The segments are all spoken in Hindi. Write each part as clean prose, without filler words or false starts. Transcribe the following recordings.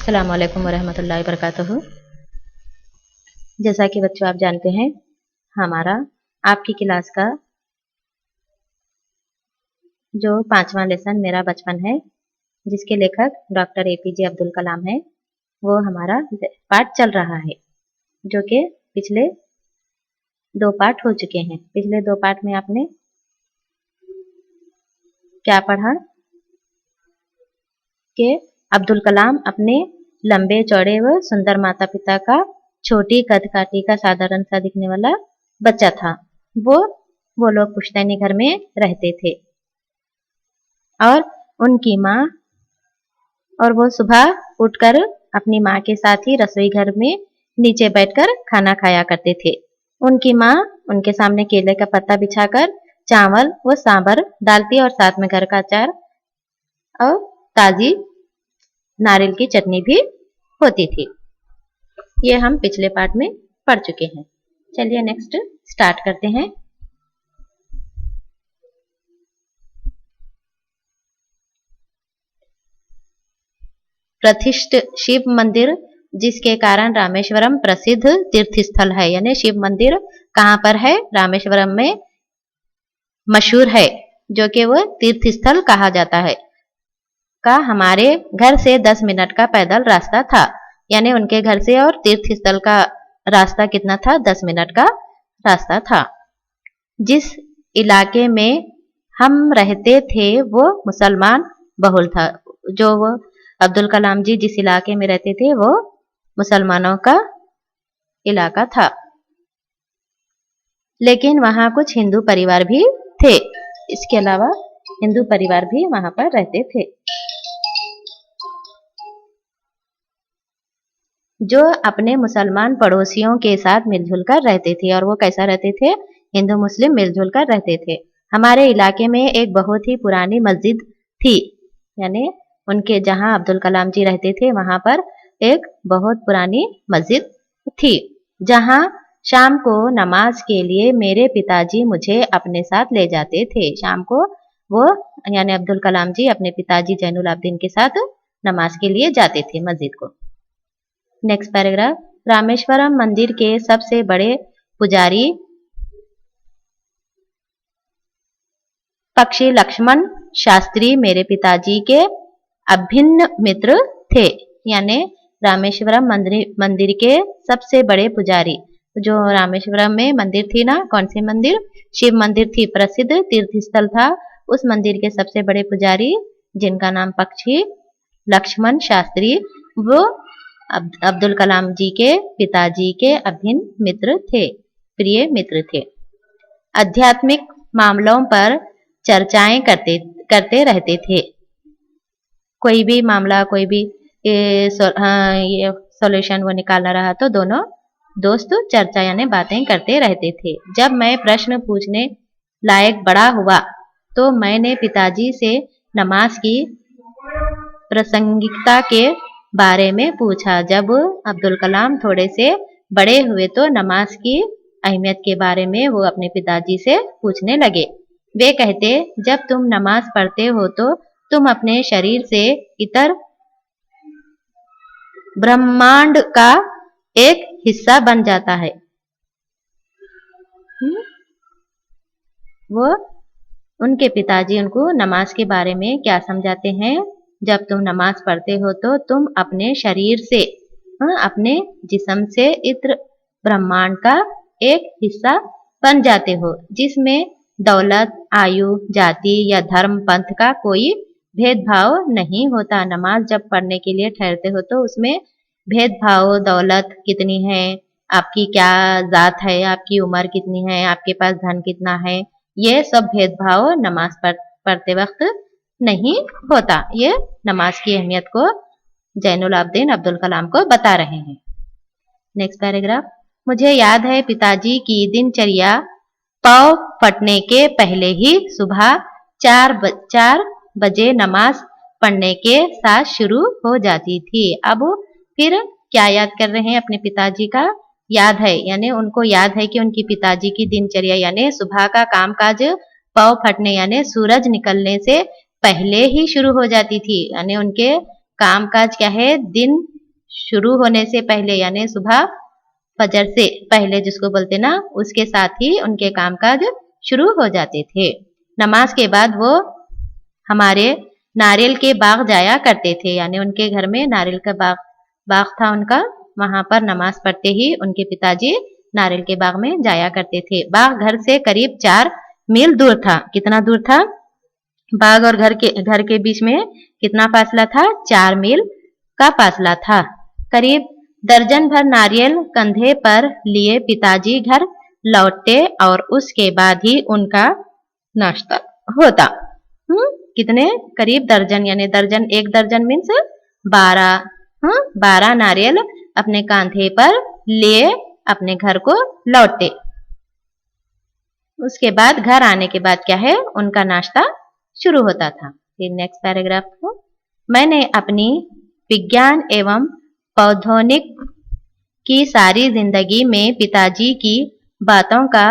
अस्सलाम वालेकुम वरहमतुल्लाहि वबरकातुहू। जैसा कि बच्चों आप जानते हैं, हमारा आपकी क्लास का जो 5वां लेसन मेरा बचपन है, जिसके लेखक डॉक्टर एपीजे अब्दुल कलाम है, वो हमारा पाठ चल रहा है, जो कि पिछले 2 पाठ हो चुके हैं। पिछले 2 पाठ में आपने क्या पढ़ा कि अब्दुल कलाम अपने लंबे चौड़े व सुंदर माता पिता का छोटी कदकाठी का साधारण सा दिखने वाला बच्चा था। वो लोग पुश्तैनी घर में रहते थे और उनकी माँ और वो सुबह उठकर अपनी माँ के साथ ही रसोई घर में नीचे बैठकर खाना खाया करते थे। उनकी माँ उनके सामने केले का पत्ता बिछाकर चावल व सांभर डालती और साथ में घर का अचार और ताजी नारियल की चटनी भी होती थी। ये हम पिछले पार्ट में पढ़ चुके हैं। चलिए नेक्स्ट स्टार्ट करते हैं। प्रतिष्ठित शिव मंदिर, जिसके कारण रामेश्वरम प्रसिद्ध तीर्थ स्थल है। यानी शिव मंदिर कहाँ पर है? रामेश्वरम में मशहूर है, जो कि वो तीर्थ स्थल कहा जाता है। का हमारे घर से 10 मिनट का पैदल रास्ता था। यानी उनके घर से और तीर्थ स्थल का रास्ता कितना था? 10 मिनट का रास्ता था। जिस इलाके में हम रहते थे वो मुसलमान बहुल था। जो वो अब्दुल कलाम जी जिस इलाके में रहते थे वो मुसलमानों का इलाका था, लेकिन वहाँ कुछ हिंदू परिवार भी थे। इसके अलावा हिंदू परिवार भी वहाँ पर रहते थे, जो अपने मुसलमान पड़ोसियों के साथ मिलजुल कर रहते थे। और वो कैसा रहते थे? हिंदू मुस्लिम मिलजुल कर रहते थे। हमारे इलाके में एक बहुत ही पुरानी मस्जिद थी। यानी उनके जहाँ अब्दुल कलाम जी रहते थे वहाँ पर एक बहुत पुरानी मस्जिद थी, जहाँ शाम को नमाज के लिए मेरे पिताजी मुझे अपने साथ ले जाते थे। शाम को वो यानी अब्दुल कलाम जी अपने पिताजी जैनुल आबदीन के साथ नमाज के लिए जाते थे मस्जिद को। Next paragraph. रामेश्वरम मंदिर के सबसे बड़े पुजारी पक्षी लक्ष्मण शास्त्री मेरे पिताजी के अभिन्न मित्र थे। यानी रामेश्वरम मंदिर के सबसे बड़े पुजारी, जो रामेश्वरम में मंदिर थी ना, कौन सी मंदिर? शिव मंदिर थी, प्रसिद्ध तीर्थ स्थल था। उस मंदिर के सबसे बड़े पुजारी, जिनका नाम पक्षी लक्ष्मण शास्त्री, वो अब्दुल कलाम जी के पिताजी के अभिन्न मित्र थे, प्रिय मित्र थे। आध्यात्मिक मामलों पर चर्चाएं करते रहते थे। कोई भी मामला, कोई भी ये सॉल्यूशन वो निकालना रहा तो दोनों दोस्त चर्चा यानी बातें करते रहते थे। जब मैं प्रश्न पूछने लायक बड़ा हुआ तो मैंने पिताजी से नमाज की प्रासंगिकता के बारे में पूछा। जब अब्दुल कलाम थोड़े से बड़े हुए तो नमाज की अहमियत के बारे में वो अपने पिताजी से पूछने लगे। वे कहते, जब तुम नमाज पढ़ते हो तो तुम अपने शरीर से इतर ब्रह्मांड का एक हिस्सा बन जाता है। वो उनके पिताजी उनको नमाज के बारे में क्या समझाते हैं? जब तुम नमाज पढ़ते हो तो तुम अपने शरीर से, अपने जिस्म से इत्र ब्रह्मांड का एक हिस्सा बन जाते हो, जिसमें दौलत, आयु, जाति या धर्म, पंथ का कोई भेदभाव नहीं होता। नमाज जब पढ़ने के लिए ठहरते हो तो उसमें भेदभाव, दौलत कितनी है, आपकी क्या जात है, आपकी उम्र कितनी है, आपके पास धन कितना है, ये सब भेदभाव नमाज पढ़ते वक्त नहीं होता। ये नमाज की अहमियत को जैनुल आबदीन अब्दुल कलाम को बता रहे हैं। Next paragraph. मुझे याद है पिताजी की दिनचर्या पाँव फटने के पहले ही सुबह 4 बजे नमाज पढ़ने के साथ शुरू हो जाती थी। अब फिर क्या याद कर रहे हैं? अपने पिताजी का याद है, यानी उनको याद है कि उनकी पिताजी की दिनचर्या यानी सुबह का कामकाज पाँव फटने यानी सूरज निकलने से पहले ही शुरू हो जाती थी। यानी उनके कामकाज क्या है? दिन शुरू होने से पहले यानी सुबह फजर से पहले जिसको बोलते ना, उसके साथ ही उनके कामकाज शुरू हो जाते थे। नमाज के बाद वो हमारे नारियल के बाग जाया करते थे, यानी उनके घर में नारियल का बाग बाग था उनका, वहां पर नमाज पढ़ते ही उनके पिताजी नारियल के बाग में जाया करते थे। बाग घर से करीब 4 मील दूर था। कितना दूर था? बाग और घर के बीच में कितना फासला था? 4 मील का फासला था। करीब दर्जन भर नारियल कंधे पर लिए पिताजी घर लौटते और उसके बाद ही उनका नाश्ता होता। कितने? करीब दर्जन, यानी दर्जन, 1 दर्जन मीन्स 12। 12 नारियल अपने कांधे पर लिए अपने घर को लौटते। उसके बाद घर आने के बाद क्या है? उनका नाश्ता शुरू होता था। फिर नेक्स्ट पैराग्राफ को, मैंने अपनी विज्ञान एवं पौधोनिक की सारी जिंदगी में पिताजी की बातों का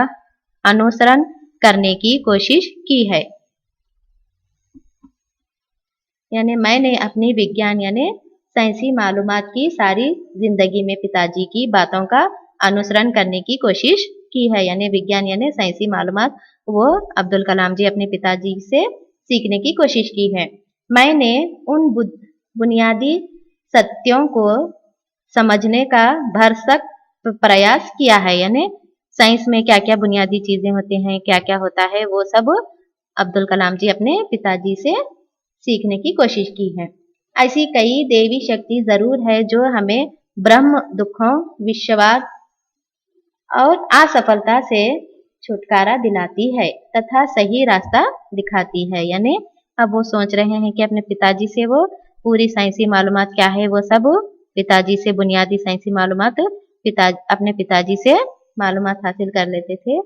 अनुसरण करने की कोशिश की है। यानी मैंने अपनी विज्ञान यानी साइंसी मालूमात की सारी जिंदगी में पिताजी की बातों का अनुसरण करने की कोशिश की है। यानी विज्ञान यानी साइंसी मालूमात वो अब्दुल कलाम जी अपने पिताजी से सीखने की कोशिश की है। मैंने उन बुनियादी सत्यों को समझने का भरसक प्रयास किया है। यानी साइंस में क्या क्या बुनियादी चीजें होती हैं, क्या क्या होता है, वो सब अब्दुल कलाम जी अपने पिताजी से सीखने की कोशिश की है। ऐसी कई देवी शक्ति जरूर है जो हमें ब्रह्म दुखों, विश्वास और असफलता से छुटकारा दिलाती है तथा सही रास्ता दिखाती है। यानी अब वो सोच रहे हैं कि अपने पिताजी से वो पूरी साइंसी मालूमात क्या है वो सब पिताजी से, बुनियादी साइंसी मालूमात अपने पिताजी से मालूमात हासिल कर लेते थे।